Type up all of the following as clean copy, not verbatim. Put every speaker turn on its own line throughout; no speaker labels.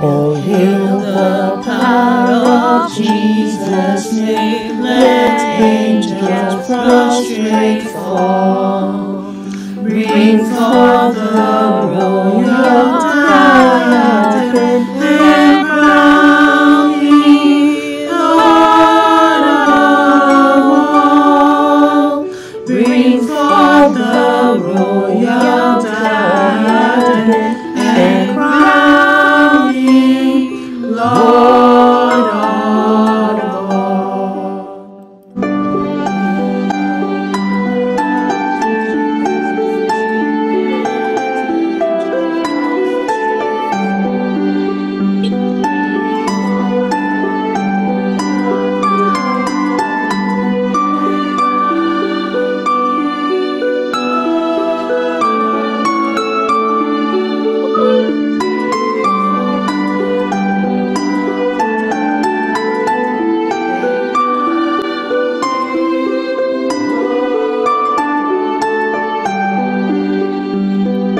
Oh, hail the power of Jesus' name, let angels prostrate fall. Bring forth the royal diadem and crown Him Lord of all. Bring forth the royal diadem and crown Him Lord of all.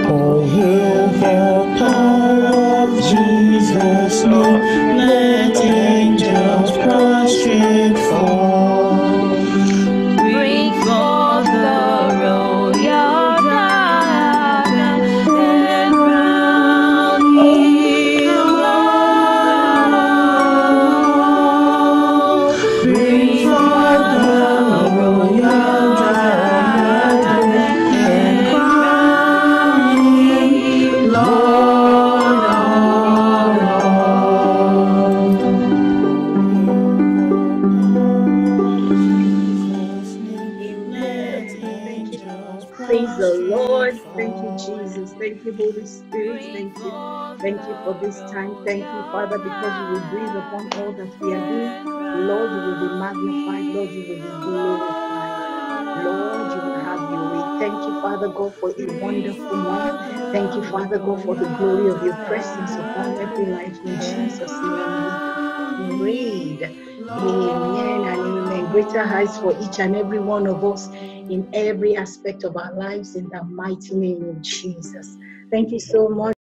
Oh, hail the power of Jesus' name, let angels prostrate fall.
Bring forth the royal diadem and crown Him Lord of all.
Bring forth the royal diadem and crown Him Lord of all.
Praise the Lord. Thank you, Jesus. Thank you, Holy Spirit. Thank you. Thank you for this time. Thank you, Father, because you will breathe upon all that we are doing. Lord, you will be magnified. Lord, you will be glorified. Lord, you will have your way. Thank you, Father God, for a wonderful month. Thank you, Father God, for the glory of your presence upon every life. In Jesus' name we have prayed. Amen and amen. Greater heights for each and every one of us in every aspect of our lives in the mighty name of Jesus. Thank you so much.